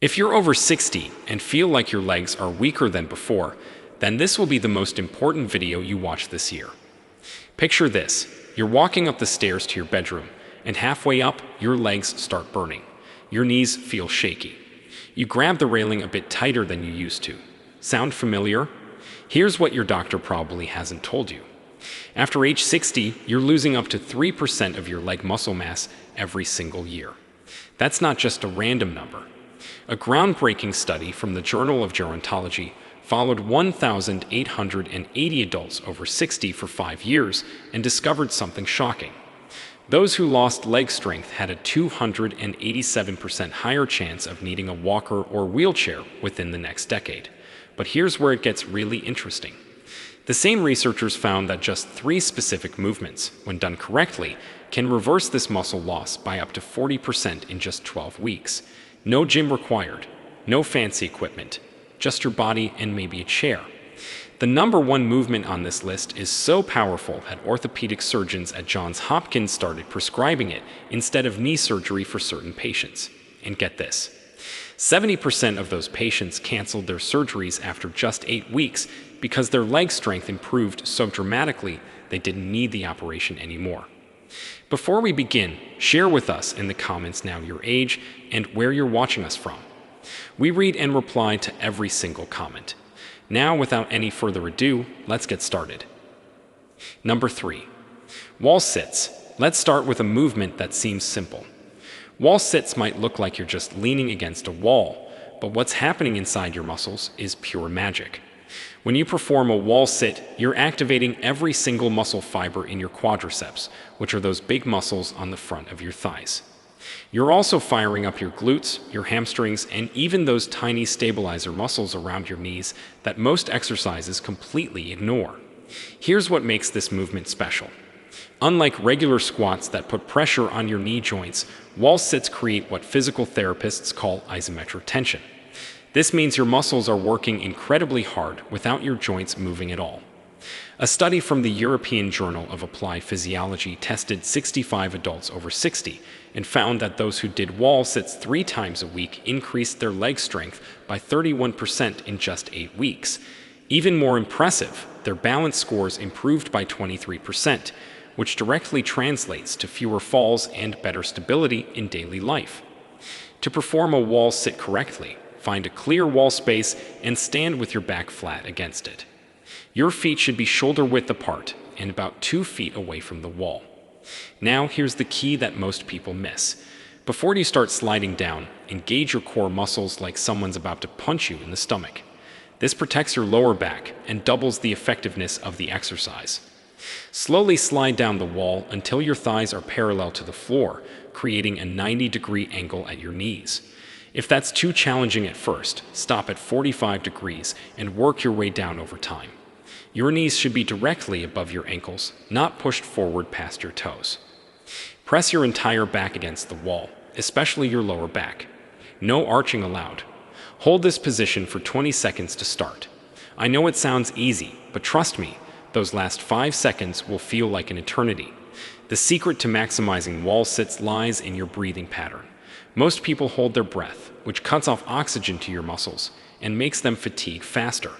If you're over 60 and feel like your legs are weaker than before, then this will be the most important video you watch this year. Picture this: you're walking up the stairs to your bedroom, and halfway up, your legs start burning. Your knees feel shaky. You grab the railing a bit tighter than you used to. Sound familiar? Here's what your doctor probably hasn't told you. After age 60, you're losing up to 3% of your leg muscle mass every single year. That's not just a random number. A groundbreaking study from the Journal of Gerontology followed 1,880 adults over 60 for 5 years and discovered something shocking. Those who lost leg strength had a 287% higher chance of needing a walker or wheelchair within the next decade. But here's where it gets really interesting. The same researchers found that just 3 specific movements, when done correctly, can reverse this muscle loss by up to 40% in just 12 weeks. No gym required, no fancy equipment, just your body and maybe a chair. The number 1 movement on this list is so powerful that orthopedic surgeons at Johns Hopkins started prescribing it instead of knee surgery for certain patients. And get this: 70% of those patients canceled their surgeries after just 8 weeks because their leg strength improved so dramatically they didn't need the operation anymore. Before we begin, share with us in the comments now your age and where you're watching us from. We read and reply to every single comment. Now, without any further ado, let's get started. Number 3. Wall sits. Let's start with a movement that seems simple. Wall sits might look like you're just leaning against a wall, but what's happening inside your muscles is pure magic. When you perform a wall sit, you're activating every single muscle fiber in your quadriceps, which are those big muscles on the front of your thighs. You're also firing up your glutes, your hamstrings, and even those tiny stabilizer muscles around your knees that most exercises completely ignore. Here's what makes this movement special. Unlike regular squats that put pressure on your knee joints, wall sits create what physical therapists call isometric tension. This means your muscles are working incredibly hard without your joints moving at all. A study from the European Journal of Applied Physiology tested 65 adults over 60 and found that those who did wall sits 3 times a week increased their leg strength by 31% in just 8 weeks. Even more impressive, their balance scores improved by 23%, which directly translates to fewer falls and better stability in daily life. To perform a wall sit correctly, find a clear wall space and stand with your back flat against it. Your feet should be shoulder width apart and about 2 feet away from the wall. Now here's the key that most people miss. Before you start sliding down, engage your core muscles like someone's about to punch you in the stomach. This protects your lower back and doubles the effectiveness of the exercise. Slowly slide down the wall until your thighs are parallel to the floor, creating a 90-degree angle at your knees. If that's too challenging at first, stop at 45 degrees and work your way down over time. Your knees should be directly above your ankles, not pushed forward past your toes. Press your entire back against the wall, especially your lower back. No arching allowed. Hold this position for 20 seconds to start. I know it sounds easy, but trust me, those last 5 seconds will feel like an eternity. The secret to maximizing wall sits lies in your breathing pattern. Most people hold their breath, which cuts off oxygen to your muscles and makes them fatigue faster.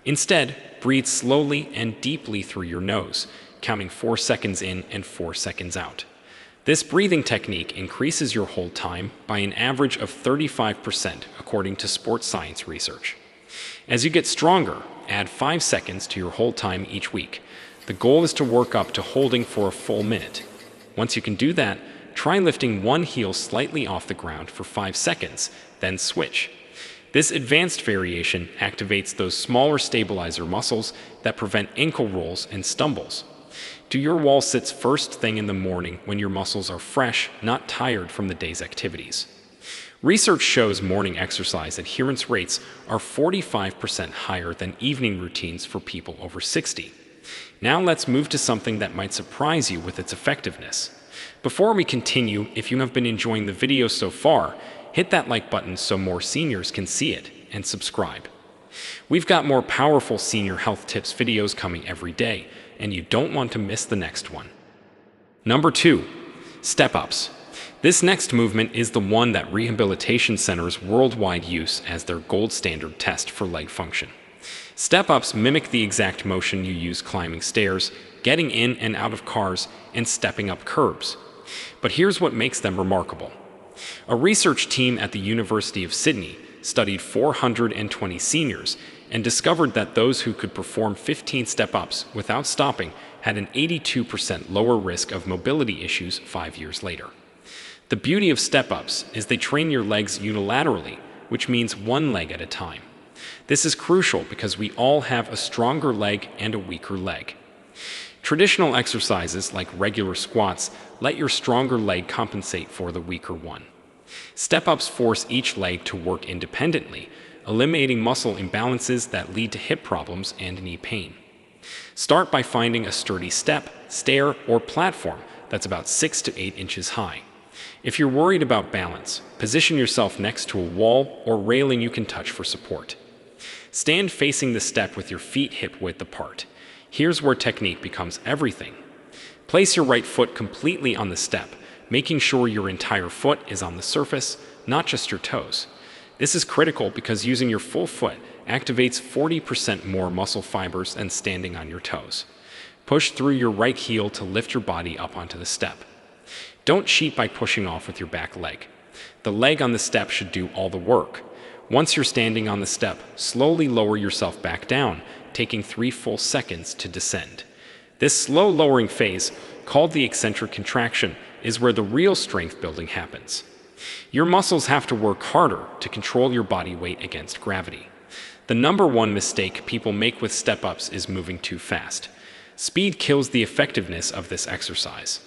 Instead, breathe slowly and deeply through your nose, counting 4 seconds in and 4 seconds out. This breathing technique increases your hold time by an average of 35% according to sports science research. As you get stronger, add 5 seconds to your hold time each week. The goal is to work up to holding for a full minute. Once you can do that, try lifting one heel slightly off the ground for 5 seconds, then switch. This advanced variation activates those smaller stabilizer muscles that prevent ankle rolls and stumbles. Do your wall sits first thing in the morning when your muscles are fresh, not tired from the day's activities. Research shows morning exercise adherence rates are 45% higher than evening routines for people over 60. Now let's move to something that might surprise you with its effectiveness. Before we continue, if you have been enjoying the video so far, hit that like button so more seniors can see it, and subscribe. We've got more powerful senior health tips videos coming every day, and you don't want to miss the next one. Number 2. Step-ups. This next movement is the one that rehabilitation centers worldwide use as their gold standard test for leg function. Step-ups mimic the exact motion you use climbing stairs, getting in and out of cars, and stepping up curbs. But here's what makes them remarkable. A research team at the University of Sydney studied 420 seniors and discovered that those who could perform 15 step-ups without stopping had an 82% lower risk of mobility issues 5 years later. The beauty of step-ups is they train your legs unilaterally, which means one leg at a time. This is crucial because we all have a stronger leg and a weaker leg. Traditional exercises like regular squats let your stronger leg compensate for the weaker one. Step-ups force each leg to work independently, eliminating muscle imbalances that lead to hip problems and knee pain. Start by finding a sturdy step, stair, or platform that's about 6 to 8 inches high. If you're worried about balance, position yourself next to a wall or railing you can touch for support. Stand facing the step with your feet hip-width apart. Here's where technique becomes everything. Place your right foot completely on the step, making sure your entire foot is on the surface, not just your toes. This is critical because using your full foot activates 40% more muscle fibers than standing on your toes. Push through your right heel to lift your body up onto the step. Don't cheat by pushing off with your back leg. The leg on the step should do all the work. Once you're standing on the step, slowly lower yourself back down, taking 3 full seconds to descend. This slow lowering phase, called the eccentric contraction, is where the real strength building happens. Your muscles have to work harder to control your body weight against gravity. The number one mistake people make with step-ups is moving too fast. Speed kills the effectiveness of this exercise.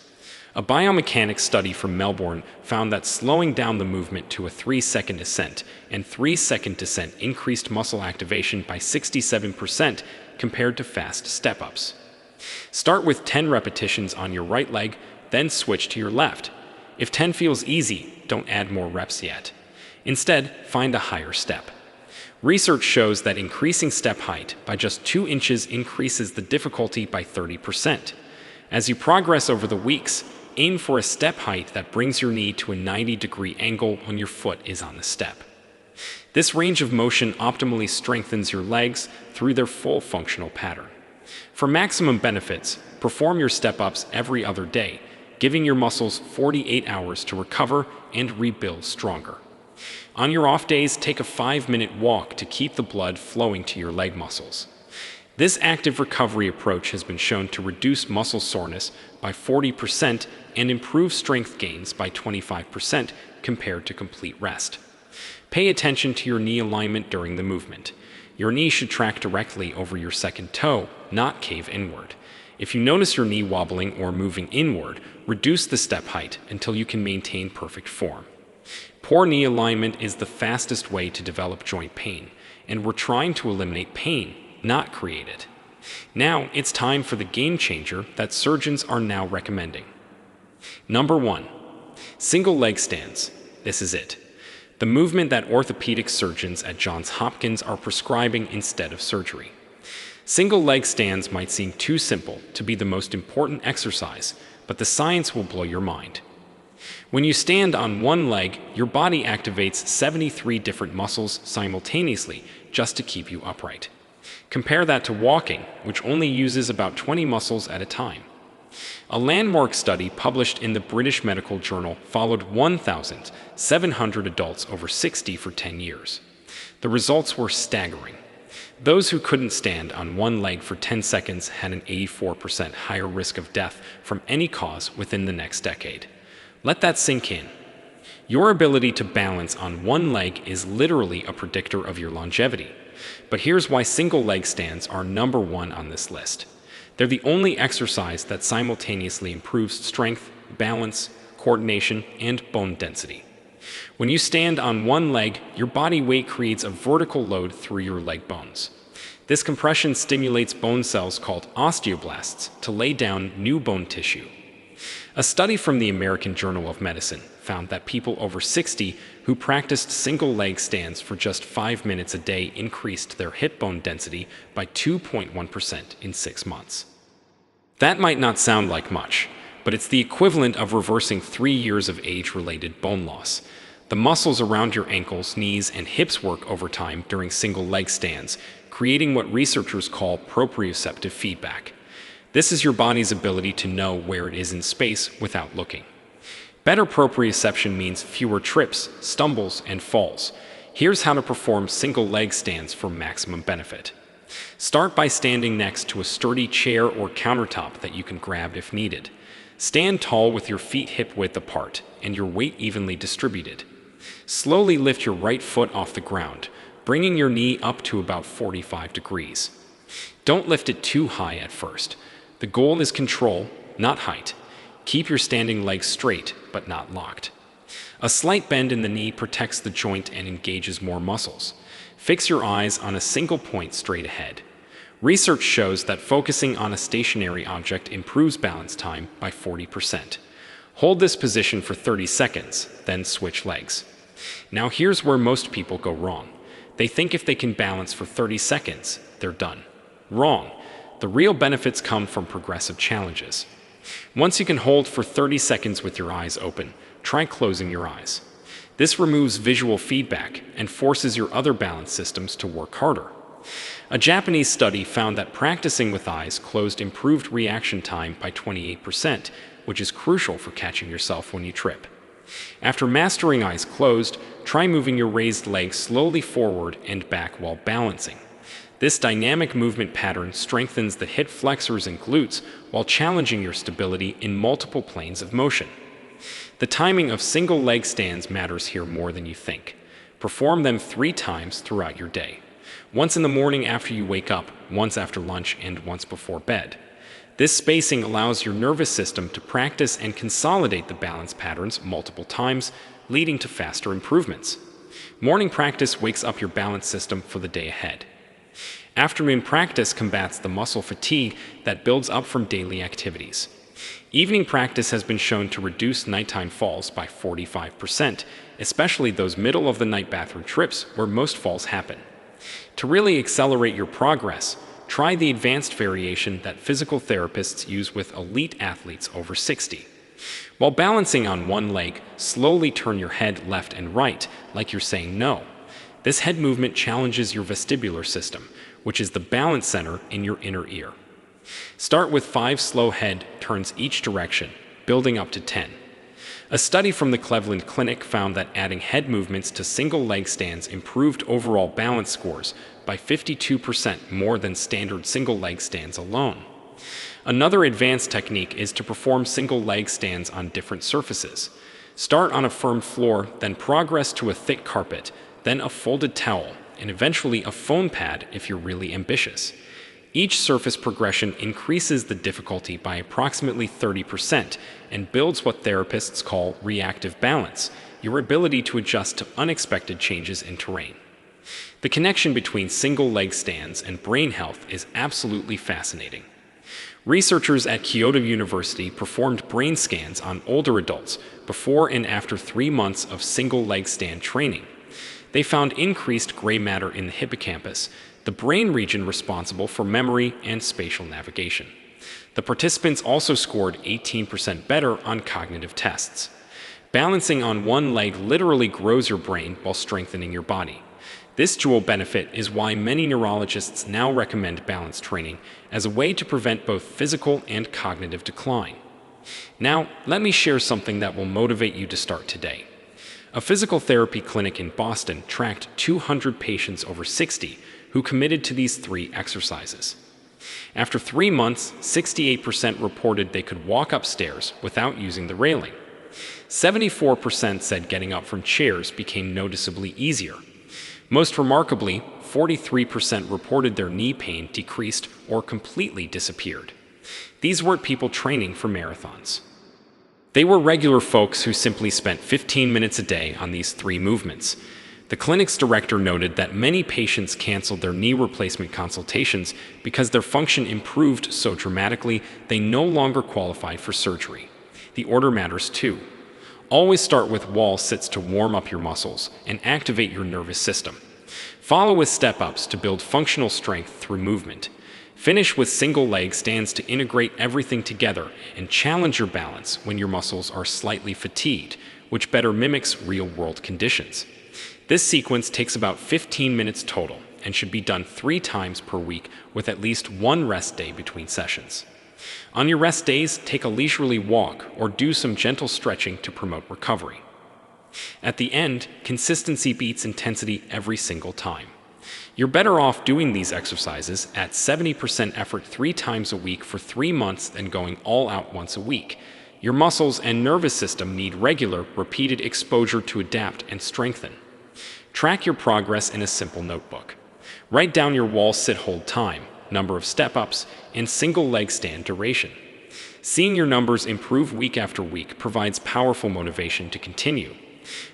A biomechanics study from Melbourne found that slowing down the movement to a 3-second ascent and 3-second descent increased muscle activation by 67% compared to fast step-ups. Start with 10 repetitions on your right leg, then switch to your left. If 10 feels easy, don't add more reps yet. Instead, find a higher step. Research shows that increasing step height by just 2 inches increases the difficulty by 30%. As you progress over the weeks, aim for a step height that brings your knee to a 90-degree angle when your foot is on the step. This range of motion optimally strengthens your legs through their full functional pattern. For maximum benefits, perform your step-ups every other day, giving your muscles 48 hours to recover and rebuild stronger. On your off days, take a 5-minute walk to keep the blood flowing to your leg muscles. This active recovery approach has been shown to reduce muscle soreness by 40% and improve strength gains by 25% compared to complete rest. Pay attention to your knee alignment during the movement. Your knee should track directly over your second toe, not cave inward. If you notice your knee wobbling or moving inward, reduce the step height until you can maintain perfect form. Poor knee alignment is the fastest way to develop joint pain, and we're trying to eliminate pain, not create it. Now it's time for the game changer that surgeons are now recommending. Number 1. Single leg stands. This is it. The movement that orthopedic surgeons at Johns Hopkins are prescribing instead of surgery. Single leg stands might seem too simple to be the most important exercise, but the science will blow your mind. When you stand on one leg, your body activates 73 different muscles simultaneously just to keep you upright. Compare that to walking, which only uses about 20 muscles at a time. A landmark study published in the British Medical Journal followed 1,700 adults over 60 for 10 years. The results were staggering. Those who couldn't stand on one leg for 10 seconds had an 84% higher risk of death from any cause within the next decade. Let that sink in. Your ability to balance on one leg is literally a predictor of your longevity. But here's why single leg stands are number 1 on this list. They're the only exercise that simultaneously improves strength, balance, coordination, and bone density. When you stand on one leg, your body weight creates a vertical load through your leg bones. This compression stimulates bone cells called osteoblasts to lay down new bone tissue. A study from the American Journal of Medicine found that people over 60 who practiced single leg stands for just 5 minutes a day increased their hip bone density by 2.1% in 6 months. That might not sound like much, but it's the equivalent of reversing 3 years of age-related bone loss. The muscles around your ankles, knees, and hips work overtime during single leg stands, creating what researchers call proprioceptive feedback. This is your body's ability to know where it is in space without looking. Better proprioception means fewer trips, stumbles, and falls. Here's how to perform single leg stands for maximum benefit. Start by standing next to a sturdy chair or countertop that you can grab if needed. Stand tall with your feet hip-width apart and your weight evenly distributed. Slowly lift your right foot off the ground, bringing your knee up to about 45 degrees. Don't lift it too high at first. The goal is control, not height. Keep your standing legs straight, but not locked. A slight bend in the knee protects the joint and engages more muscles. Fix your eyes on a single point straight ahead. Research shows that focusing on a stationary object improves balance time by 40%. Hold this position for 30 seconds, then switch legs. Now here's where most people go wrong. They think if they can balance for 30 seconds, they're done. Wrong. The real benefits come from progressive challenges. Once you can hold for 30 seconds with your eyes open, try closing your eyes. This removes visual feedback and forces your other balance systems to work harder. A Japanese study found that practicing with eyes closed improved reaction time by 28%, which is crucial for catching yourself when you trip. After mastering eyes closed, try moving your raised legs slowly forward and back while balancing. This dynamic movement pattern strengthens the hip flexors and glutes while challenging your stability in multiple planes of motion. The timing of single leg stands matters here more than you think. Perform them 3 times throughout your day. Once in the morning after you wake up, once after lunch, and once before bed. This spacing allows your nervous system to practice and consolidate the balance patterns multiple times, leading to faster improvements. Morning practice wakes up your balance system for the day ahead. Afternoon practice combats the muscle fatigue that builds up from daily activities. Evening practice has been shown to reduce nighttime falls by 45%, especially those middle-of-the-night bathroom trips where most falls happen. To really accelerate your progress, try the advanced variation that physical therapists use with elite athletes over 60. While balancing on one leg, slowly turn your head left and right, like you're saying no. This head movement challenges your vestibular system, which is the balance center in your inner ear. Start with 5 slow head turns each direction, building up to 10. A study from the Cleveland Clinic found that adding head movements to single leg stands improved overall balance scores by 52% more than standard single leg stands alone. Another advanced technique is to perform single leg stands on different surfaces. Start on a firm floor, then progress to a thick carpet, then a folded towel, and eventually a foam pad if you're really ambitious. Each surface progression increases the difficulty by approximately 30% and builds what therapists call reactive balance, your ability to adjust to unexpected changes in terrain. The connection between single leg stands and brain health is absolutely fascinating. Researchers at Kyoto University performed brain scans on older adults before and after 3 months of single leg stand training. They found increased gray matter in the hippocampus, the brain region responsible for memory and spatial navigation. The participants also scored 18% better on cognitive tests. Balancing on one leg literally grows your brain while strengthening your body. This dual benefit is why many neurologists now recommend balance training as a way to prevent both physical and cognitive decline. Now, let me share something that will motivate you to start today. A physical therapy clinic in Boston tracked 200 patients over 60 who committed to these 3 exercises. After 3 months, 68% reported they could walk upstairs without using the railing. 74% said getting up from chairs became noticeably easier. Most remarkably, 43% reported their knee pain decreased or completely disappeared. These weren't people training for marathons. They were regular folks who simply spent 15 minutes a day on these 3 movements. The clinic's director noted that many patients canceled their knee replacement consultations because their function improved so dramatically they no longer qualified for surgery. The order matters too. Always start with wall sits to warm up your muscles and activate your nervous system. Follow with step-ups to build functional strength through movement. Finish with single leg stands to integrate everything together and challenge your balance when your muscles are slightly fatigued, which better mimics real-world conditions. This sequence takes about 15 minutes total and should be done 3 times per week with at least 1 rest day between sessions. On your rest days, take a leisurely walk or do some gentle stretching to promote recovery. At the end, consistency beats intensity every single time. You're better off doing these exercises at 70% effort 3 times a week for 3 months than going all out once a week. Your muscles and nervous system need regular, repeated exposure to adapt and strengthen. Track your progress in a simple notebook. Write down your wall sit-hold time, number of step-ups, and single leg stand duration. Seeing your numbers improve week after week provides powerful motivation to continue.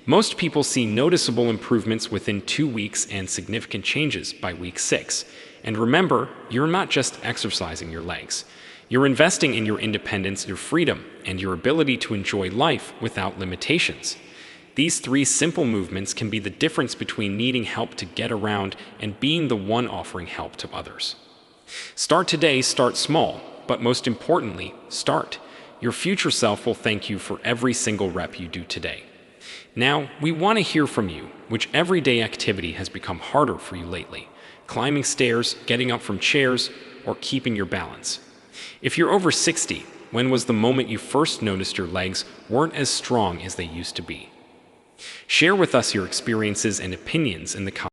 Most people see noticeable improvements within 2 weeks and significant changes by week 6. And remember, you're not just exercising your legs. You're investing in your independence, your freedom, and your ability to enjoy life without limitations. These 3 simple movements can be the difference between needing help to get around and being the one offering help to others. Start today, start small, but most importantly, start. Your future self will thank you for every single rep you do today. Now, we want to hear from you. Which everyday activity has become harder for you lately? Climbing stairs, getting up from chairs, or keeping your balance? If you're over 60, when was the moment you first noticed your legs weren't as strong as they used to be? Share with us your experiences and opinions in the comments.